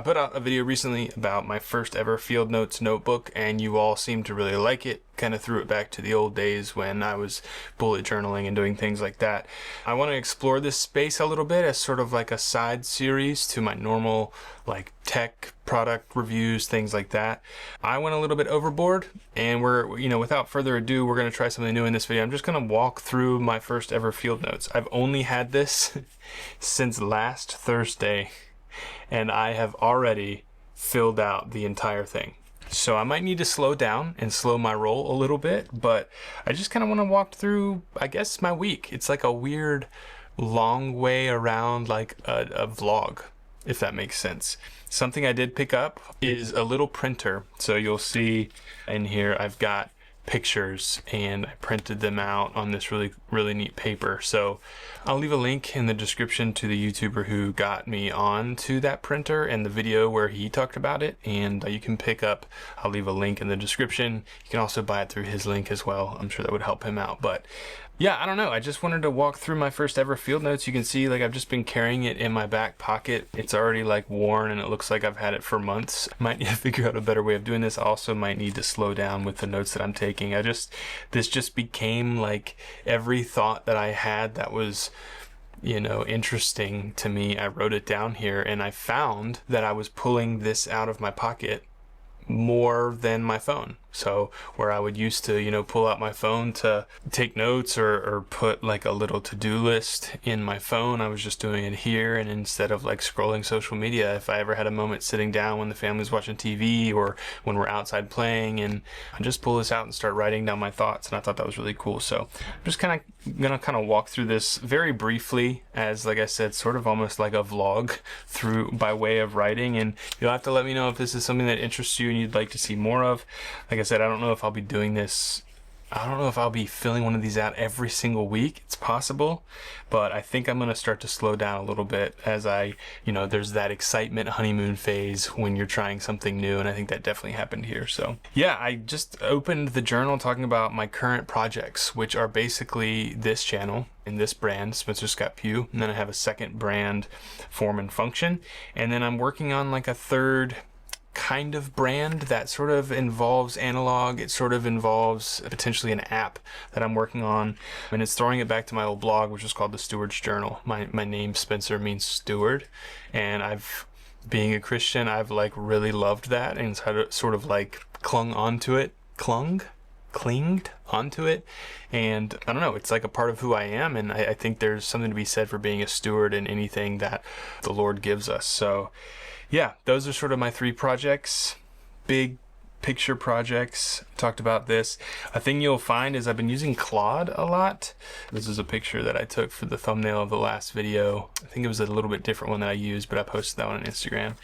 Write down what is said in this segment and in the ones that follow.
I put out a video recently about my first ever field notes notebook, and you all seemed to really like it. Kind of threw it back to the old days when I was bullet journaling and doing things like that. I want to explore this space a little bit as sort of like a side series to my normal like tech product reviews, things like that. I went a little bit overboard, and without further ado, we're going to try something new in this video. I'm just going to walk through my first ever field notes. I've only had this since last Thursday, and I have already filled out the entire thing. So I might need to slow down and slow my roll a little bit, but I just kind of want to walk through, I guess, my week. It's like a weird long way around like a vlog, if that makes sense. Something I did pick up is a little printer. So you'll see in here I've got pictures, and I printed them out on this really neat paper. So I'll leave a link in the description to the YouTuber who got me on to that printer and the video where he talked about it, and you can pick up, I'll leave a link in the description. You can also buy it through his link as well. I'm sure that would help him out. But yeah, I don't know. I just wanted to walk through my first ever field notes. You can see like I've just been carrying it in my back pocket. It's already like worn, and it looks like I've had it for months. Might need to figure out a better way of doing this. I also might need to slow down with the notes that I'm taking. This just became like every thought that I had that was, interesting to me. I wrote it down here, and I found that I was pulling this out of my pocket more than my phone. So where I would used to, pull out my phone to take notes or put like a little to-do list in my phone, I was just doing it here. And instead of like scrolling social media, if I ever had a moment sitting down when the family's watching TV or when we're outside playing, and I just pull this out and start writing down my thoughts. And I thought that was really cool. So I'm just gonna walk through this very briefly, as like I said, sort of almost like a vlog through by way of writing. And you'll have to let me know if this is something that interests you and you'd like to see more of. Like I said, I don't know if I'll be doing this. I don't know if I'll be filling one of these out every single week. It's possible, but I think I'm going to start to slow down a little bit as there's that excitement honeymoon phase when you're trying something new, and I think that definitely happened here. So yeah, I just opened the journal talking about my current projects, which are basically this channel and this brand, Spencer Scott Pugh, and then I have a second brand, Form and Function, and then I'm working on like a third kind of brand that sort of involves analog. It sort of involves potentially an app that I'm working on, and it's throwing it back to my old blog, which is called the Steward's Journal. My name Spencer means steward, and being a Christian, I've like really loved that and sort of like clinged onto it, and I don't know, it's like a part of who I am, and I think there's something to be said for being a steward in anything that the Lord gives us. So yeah, those are sort of my three projects, big picture projects. I talked about this. A thing you'll find is I've been using Claude a lot. This is a picture that I took for the thumbnail of the last video. I think it was a little bit different one that I used, but I posted that one on Instagram.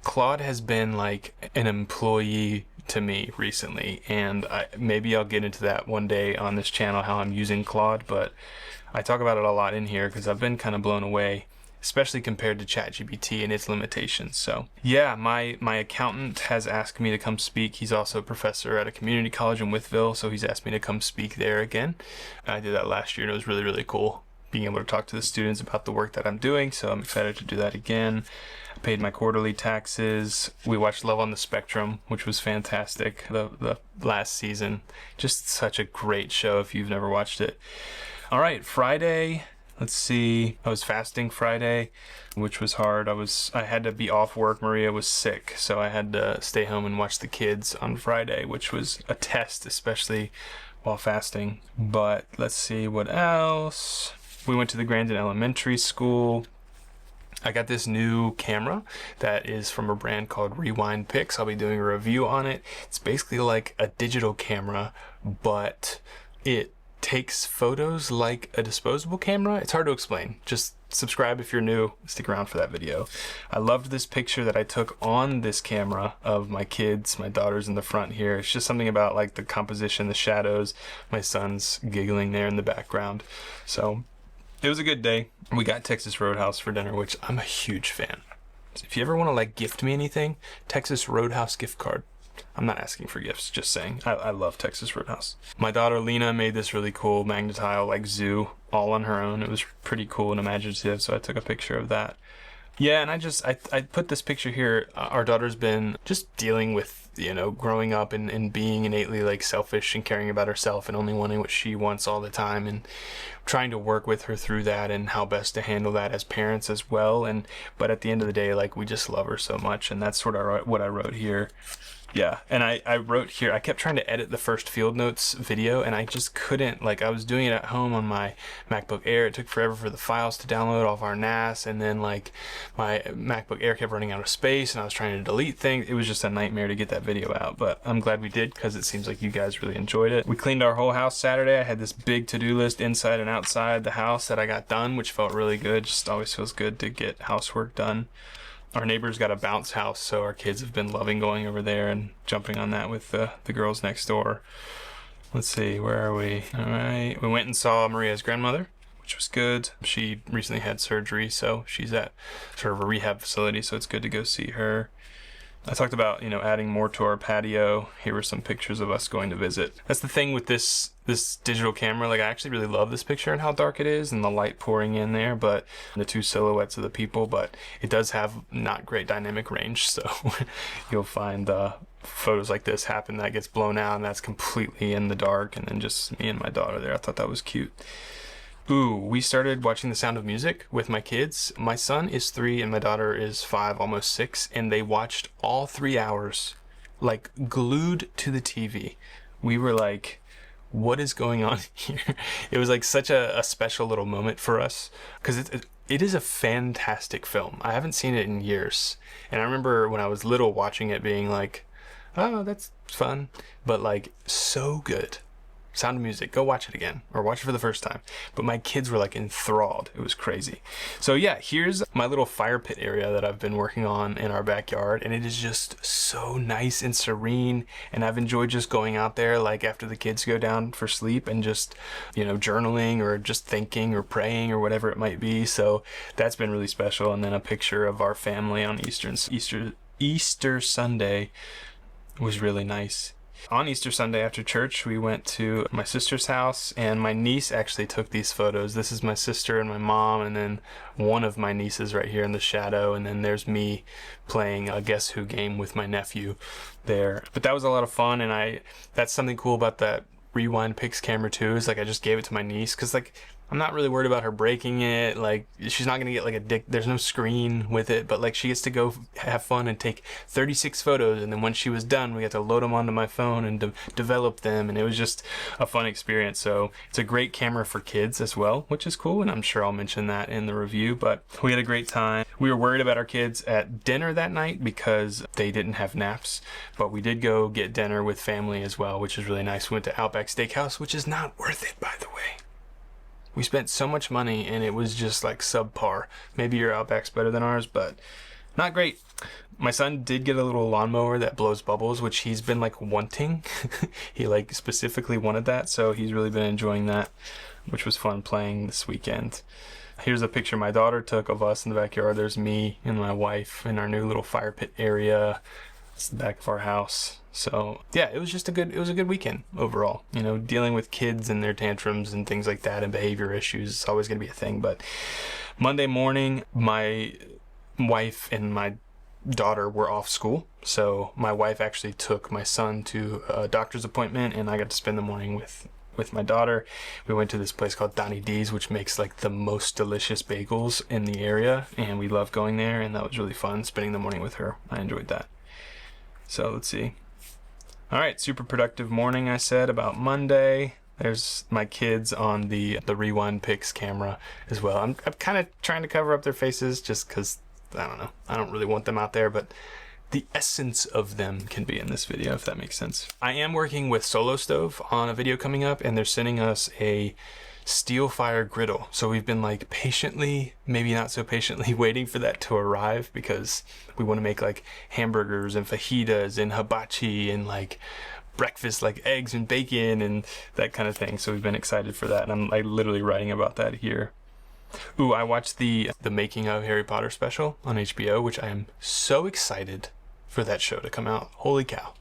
Claude has been like an employee to me recently, and maybe I'll get into that one day on this channel, how I'm using Claude, but I talk about it a lot in here because I've been kind of blown away, especially compared to ChatGPT and its limitations. So yeah, my accountant has asked me to come speak. He's also a professor at a community college in Wytheville, so he's asked me to come speak there again. I did that last year, and it was really cool being able to talk to the students about the work that I'm doing, so I'm excited to do that again. I paid my quarterly taxes. We watched Love on the Spectrum, which was fantastic, the last season. Just such a great show if you've never watched it. All right, Friday. Let's see, I was fasting Friday, which was hard. I had to be off work. Maria was sick, so I had to stay home and watch the kids on Friday, which was a test, especially while fasting. But let's see what else. We went to the Grandin Elementary School. I got this new camera that is from a brand called Rewind Pix. I'll be doing a review on it. It's basically like a digital camera, but it takes photos like a disposable camera. It's hard to explain. Just subscribe if you're new. Stick around for that video. I loved this picture that I took on this camera of my kids, my daughter's in the front here. It's just something about like the composition, the shadows, my son's giggling there in the background. So it was a good day. We got Texas Roadhouse for dinner, which I'm a huge fan. If you ever want to like gift me anything, Texas Roadhouse gift card. I'm not asking for gifts, just saying. I love Texas Roadhouse. My daughter Lena made this really cool magnetile like zoo all on her own. It was pretty cool and imaginative, so I took a picture of that. Yeah, and I put this picture here. Our daughter's been just dealing with, growing up and being innately like selfish and caring about herself and only wanting what she wants all the time, and trying to work with her through that and how best to handle that as parents as well. But at the end of the day, like, we just love her so much, and that's sort of what I wrote here. Yeah, and I wrote here, I kept trying to edit the first Field Notes video, and I just couldn't. Like, I was doing it at home on my MacBook Air. It took forever for the files to download off our NAS, and then, like, my MacBook Air kept running out of space, and I was trying to delete things. It was just a nightmare to get that video out, but I'm glad we did, because it seems like you guys really enjoyed it. We cleaned our whole house Saturday. I had this big to-do list inside and outside the house that I got done, which felt really good. Just always feels good to get housework done. Our neighbor's got a bounce house, so our kids have been loving going over there and jumping on that with the girls next door. Let's see, where are we? All right, we went and saw Maria's grandmother, which was good. She recently had surgery, so she's at sort of a rehab facility, so it's good to go see her. I talked about, adding more to our patio. Here were some pictures of us going to visit. That's the thing with this digital camera. Like, I actually really love this picture and how dark it is and the light pouring in there, but the two silhouettes of the people, but it does have not great dynamic range. So you'll find photos like this happen that gets blown out and that's completely in the dark, and then just me and my daughter there. I thought that was cute. Ooh, we started watching The Sound of Music with my kids. My son is 3 and my daughter is 5, almost 6, and they watched all 3 hours, like, glued to the TV. We were like, what is going on here? It was like such a special little moment for us, because it is a fantastic film. I haven't seen it in years, and I remember when I was little watching it being like, oh, that's fun, but like, so good. Sound of Music, go watch it again, or watch it for the first time. But my kids were like enthralled. It was crazy. So yeah, here's my little fire pit area that I've been working on in our backyard, and it is just so nice and serene, and I've enjoyed just going out there like after the kids go down for sleep and just, journaling or just thinking or praying or whatever it might be. So that's been really special. And then a picture of our family on Easter Sunday was really nice. On Easter Sunday after church, we went to my sister's house, and my niece actually took these photos. This is my sister and my mom, and then one of my nieces right here in the shadow, and then there's me playing a Guess Who game with my nephew there. But that was a lot of fun, and that's something cool about that Rewind Pix camera too, is like I just gave it to my niece, because like I'm not really worried about her breaking it. Like, she's not gonna get like there's no screen with it, but like she gets to go have fun and take 36 photos, and then when she was done, we got to load them onto my phone and develop them, and it was just a fun experience. So it's a great camera for kids as well, which is cool, and I'm sure I'll mention that in the review. But we had a great time. We were worried about our kids at dinner that night because they didn't have naps, but we did go get dinner with family as well, which is really nice. We went to Outback Steakhouse, which is not worth it, by the way. We spent so much money and it was just like subpar. Maybe your Outback's better than ours, but not great. My son did get a little lawnmower that blows bubbles, which he's been like wanting. He like specifically wanted that, so he's really been enjoying that, which was fun playing this weekend. Here's a picture my daughter took of us in the backyard. There's me and my wife in our new little fire pit area. It's the back of our house. So yeah, it was a good weekend overall. Dealing with kids and their tantrums and things like that and behavior issues, it's always going to be a thing. But Monday morning, my wife and my daughter were off school. So my wife actually took my son to a doctor's appointment, and I got to spend the morning with my daughter. We went to this place called Donnie D's, which makes like the most delicious bagels in the area, and we love going there, and that was really fun spending the morning with her. I enjoyed that. So let's see. All right, super productive morning, I said, about Monday. There's my kids on the Rewind Pix camera as well. I'm kind of trying to cover up their faces just because, I don't know, I don't really want them out there, but the essence of them can be in this video, if that makes sense. I am working with Solo Stove on a video coming up, and they're sending us a steel fire griddle. So we've been like patiently, maybe not so patiently, waiting for that to arrive, because we want to make like hamburgers and fajitas and hibachi and like breakfast, like eggs and bacon and that kind of thing. So we've been excited for that, and I'm like literally writing about that here. Ooh, I watched the Making of Harry Potter special on HBO, which I am so excited for that show to come out. Holy cow.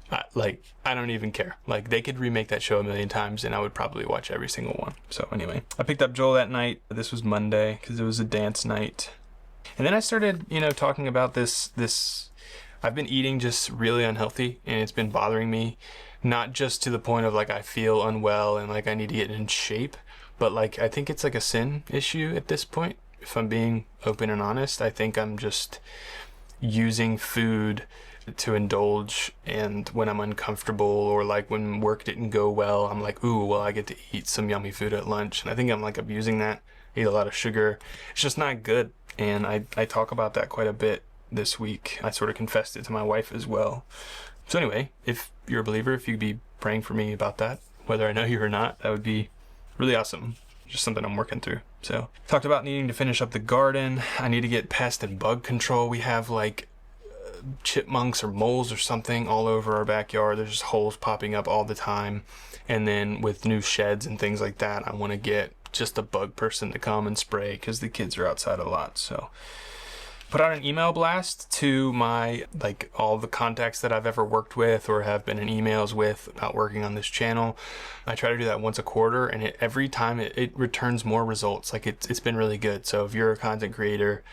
I don't even care. Like, they could remake that show a million times and I would probably watch every single one. So anyway, I picked up Joel that night. This was Monday because it was a dance night. And then I started, talking about this. I've been eating just really unhealthy, and it's been bothering me, not just to the point of like I feel unwell and like I need to get in shape, but like I think it's like a sin issue at this point. If I'm being open and honest, I think I'm just using food to indulge, and when I'm uncomfortable or like when work didn't go well, I'm like, ooh, well, I get to eat some yummy food at lunch. And I think I'm like abusing that. I eat a lot of sugar. It's just not good. And I talk about that quite a bit this week. I sort of confessed it to my wife as well. So anyway, if you're a believer, if you'd be praying for me about that, whether I know you or not, that would be really awesome. Just something I'm working through. So talked about needing to finish up the garden. I need to get pest and bug control. We have like chipmunks or moles or something all over our backyard. There's just holes popping up all the time. And then with new sheds and things like that, I want to get just a bug person to come and spray because the kids are outside a lot. So put out an email blast to my, like, all the contacts that I've ever worked with or have been in emails with about working on this channel. I try to do that once a quarter, and every time it returns more results. Like it's been really good. So if you're a content creator,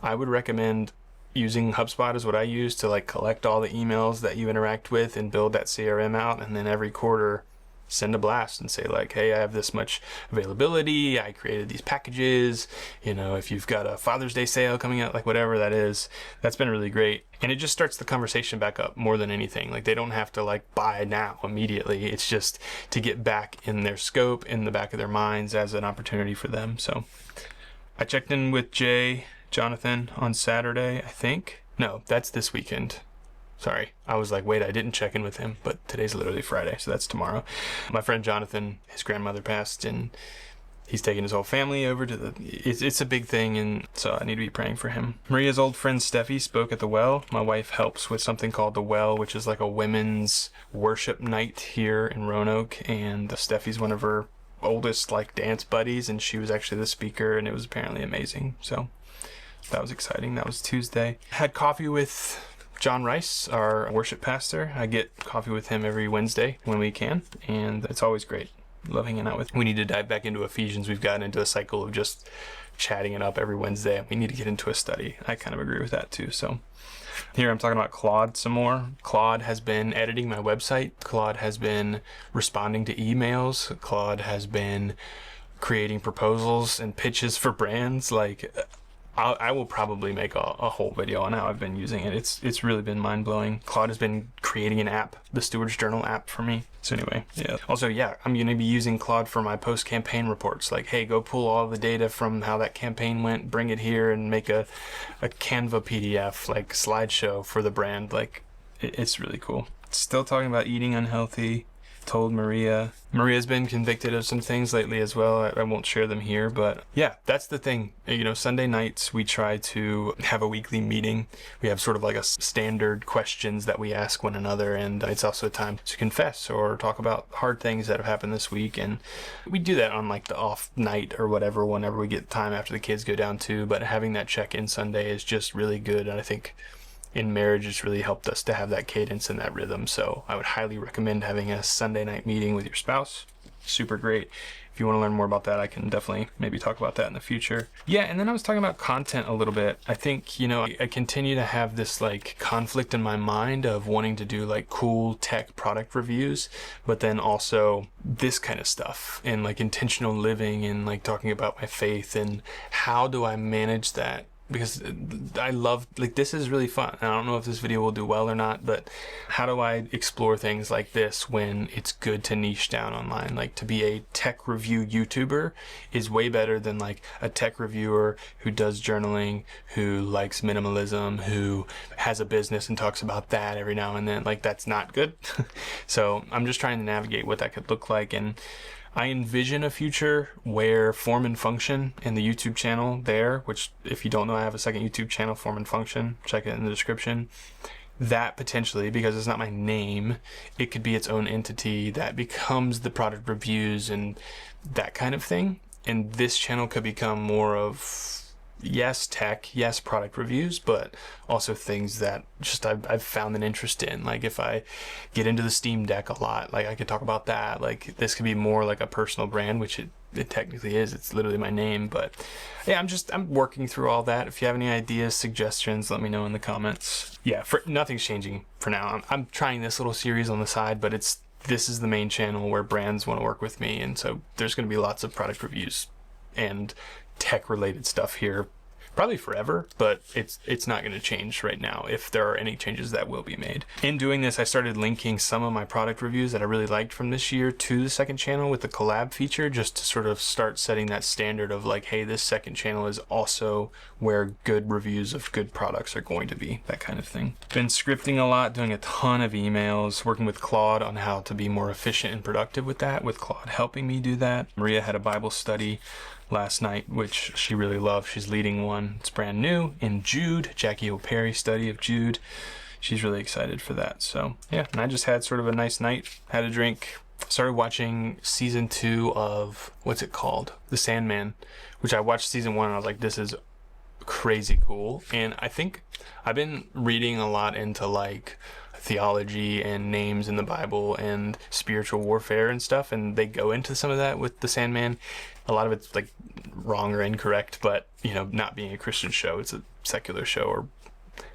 I would recommend using HubSpot is what I use to like collect all the emails that you interact with and build that CRM out. And then every quarter send a blast and say like, hey, I have this much availability. I created these packages. If you've got a Father's Day sale coming out, like whatever that is, that's been really great. And it just starts the conversation back up more than anything. Like they don't have to like buy now immediately. It's just to get back in their scope, in the back of their minds as an opportunity for them. So I checked in with Jonathan on Saturday, I think. No, that's this weekend. Sorry. I was like, wait, I didn't check in with him, but today's literally Friday, so that's tomorrow. My friend Jonathan, his grandmother passed, and he's taking his whole family over to it's a big thing, and so I need to be praying for him. Maria's old friend Steffi spoke at the Well. My wife helps with something called the Well, which is like a women's worship night here in Roanoke, and Steffi's one of her oldest like dance buddies, and she was actually the speaker, and it was apparently amazing. So that was exciting. That was Tuesday. Had coffee with John Rice, our worship pastor. I get coffee with him every Wednesday when we can, and it's always great. Love hanging out with him. We need to dive back into Ephesians. We've gotten into a cycle of just chatting it up every Wednesday. We need to get into a study. I kind of agree with that too. So here I'm talking about Claude some more. Claude has been editing my website. Claude has been responding to emails. Claude has been creating proposals and pitches for brands. Like I will probably make a whole video on how I've been using it. It's really been mind-blowing. Claude has been creating an app, the Steward's Journal app for me. So anyway, yeah. Also, yeah, I'm going to be using Claude for my post-campaign reports. Like, hey, go pull all the data from how that campaign went, bring it here, and make a Canva PDF, like, slideshow for the brand. Like, it's really cool. Still talking about eating unhealthy. Told Maria's been convicted of some things lately as well. I won't share them here, but yeah, that's the thing. Sunday nights we try to have a weekly meeting. We have sort of like a standard questions that we ask one another, and it's also a time to confess or talk about hard things that have happened this week. And we do that on like the off night or whatever, whenever we get time after the kids go down too. But having that check-in Sunday is just really good, and I think in marriage, it's really helped us to have that cadence and that rhythm. So I would highly recommend having a Sunday night meeting with your spouse. Super great. If you want to learn more about that, I can definitely maybe talk about that in the future. Yeah, and then I was talking about content a little bit. I think, I continue to have this like conflict in my mind of wanting to do like cool tech product reviews, but then also this kind of stuff and like intentional living and like talking about my faith, and how do I manage that? Because I love, like, this is really fun. I don't know if this video will do well or not, but how do I explore things like this when it's good to niche down online? Like, to be a tech review YouTuber is way better than like a tech reviewer who does journaling, who likes minimalism, who has a business and talks about that every now and then. Like, that's not good. So I'm just trying to navigate what that could look like. And I envision a future where Form and Function and the YouTube channel there, which if you don't know, I have a second YouTube channel, Form and Function, check it in the description. That potentially, because it's not my name, it could be its own entity that becomes the product reviews and that kind of thing. And this channel could become more of yes, tech, yes, product reviews, but also things that just I've found an interest in. Like if I get into the Steam Deck a lot, like I could talk about that. Like this could be more like a personal brand, which it technically is. It's literally my name, but yeah, I'm working through all that. If you have any ideas, suggestions, let me know in the comments. Yeah, nothing's changing for now. I'm trying this little series on the side, but this is the main channel where brands want to work with me, and so there's going to be lots of product reviews and tech related stuff here probably forever, but it's not going to change right now. If there are any changes, that will be made. In doing this, I started linking some of my product reviews that I really liked from this year to the second channel with the collab feature, just to sort of start setting that standard of like, hey, this second channel is also where good reviews of good products are going to be, that kind of thing. Been scripting a lot, doing a ton of emails, working with Claude on how to be more efficient and productive with that, with Claude helping me do that. Maria had a Bible study last night, which she really loved. She's leading one. It's brand new in Jude, Jackie O'Perry study of Jude. She's really excited for that. So yeah, and I just had sort of a nice night, had a drink, started watching season 2 of, what's it called? The Sandman, which I watched season 1 and I was like, this is crazy cool. And I think I've been reading a lot into like theology and names in the Bible and spiritual warfare and stuff, and they go into some of that with the Sandman. A lot of it's like wrong or incorrect, but you know, not being a Christian show, it's a secular show or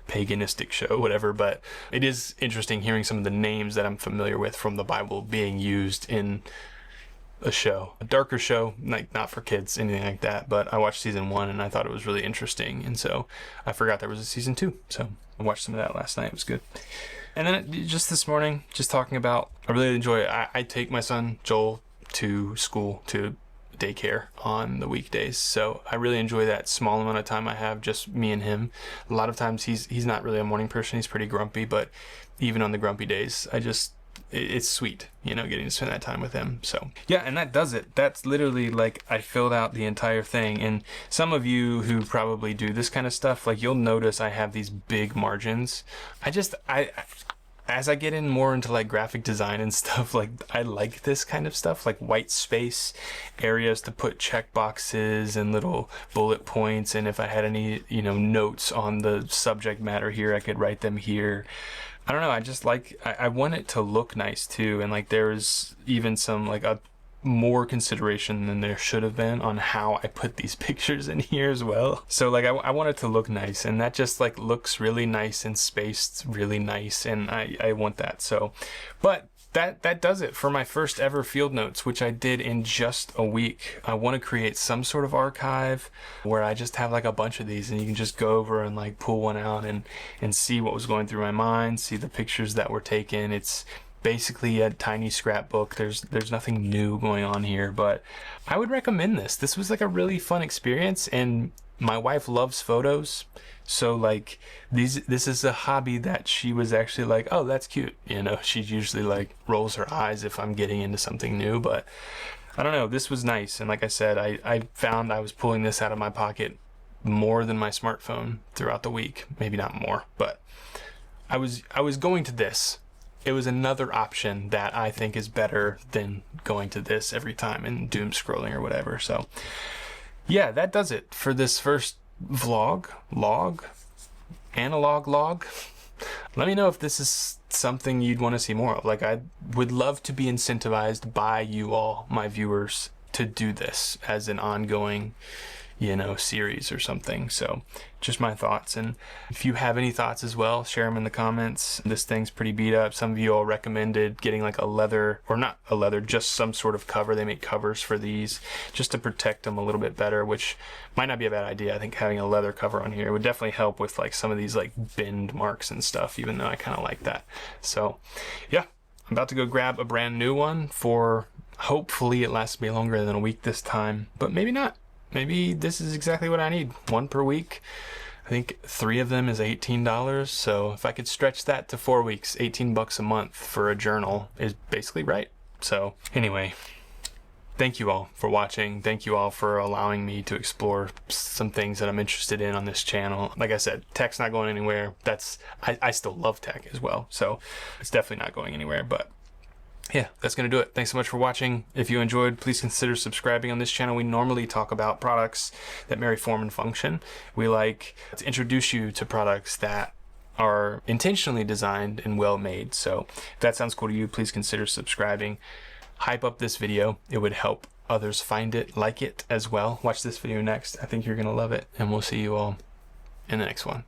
paganistic show, whatever. But it is interesting hearing some of the names that I'm familiar with from the Bible being used in a show, a darker show, like not for kids, anything like that. But I watched season 1 and I thought it was really interesting, and so I forgot there was a season 2. So I watched some of that last night. It was good. And then just this morning, just talking about, I really enjoy it. I take my son Joel to school, to daycare on the weekdays, so I really enjoy that small amount of time I have, just me and him. A lot of times he's not really a morning person, he's pretty grumpy, but even on the grumpy days, it's sweet, you know, getting to spend that time with him. So yeah, and that does it. That's literally like I filled out the entire thing. And some of you who probably do this kind of stuff, like you'll notice I have these big margins. As I get in more into like graphic design and stuff, like I like this kind of stuff, like white space areas to put check boxes and little bullet points. And if I had any, you know, notes on the subject matter here, I could write them here. I don't know, I just like, I want it to look nice too. And like there's even some like a more consideration than there should have been on how I put these pictures in here as well. So like I want it to look nice, and that just like looks really nice and spaced really nice, and I want that. So but that does it for my first ever field notes, which I did in just a week. I want to create some sort of archive where I just have like a bunch of these and you can just go over and like pull one out and see what was going through my mind, see the pictures that were taken. It's basically a tiny scrapbook. There's nothing new going on here, but I would recommend this. This was like a really fun experience, and my wife loves photos, so like this is a hobby that she was actually like, oh, that's cute, you know. She usually like rolls her eyes if I'm getting into something new, but I don't know, this was nice. And like I said, I found I was pulling this out of my pocket more than my smartphone throughout the week. Maybe not more, but I was going to this. It was another option that I think is better than going to this every time and doom scrolling or whatever. So yeah, that does it for this first analog log. Let me know if this is something you'd want to see more of. Like, I would love to be incentivized by you all, my viewers, to do this as an ongoing, you know, series or something. So just my thoughts, and if you have any thoughts as well, share them in the comments. This thing's pretty beat up. Some of you all recommended getting like a leather, or not a leather, just some sort of cover. They make covers for these just to protect them a little bit better, which might not be a bad idea. I think having a leather cover on here would definitely help with like some of these like bend marks and stuff, even though I kind of like that. So yeah, I'm about to go grab a brand new one for, hopefully it lasts me longer than a week this time, but maybe not. Maybe this is exactly what I need. One per week. I think 3 of them is $18. So if I could stretch that to 4 weeks, $18 a month for a journal is basically right. So anyway, thank you all for watching. Thank you all for allowing me to explore some things that I'm interested in on this channel. Like I said, tech's not going anywhere. I still love tech as well. So it's definitely not going anywhere, but yeah, that's going to do it. Thanks so much for watching. If you enjoyed, please consider subscribing on this channel. We normally talk about products that marry form and function. We like to introduce you to products that are intentionally designed and well made. So if that sounds cool to you, please consider subscribing. Hype up this video. It would help others find it, like it as well. Watch this video next. I think you're going to love it, and we'll see you all in the next one.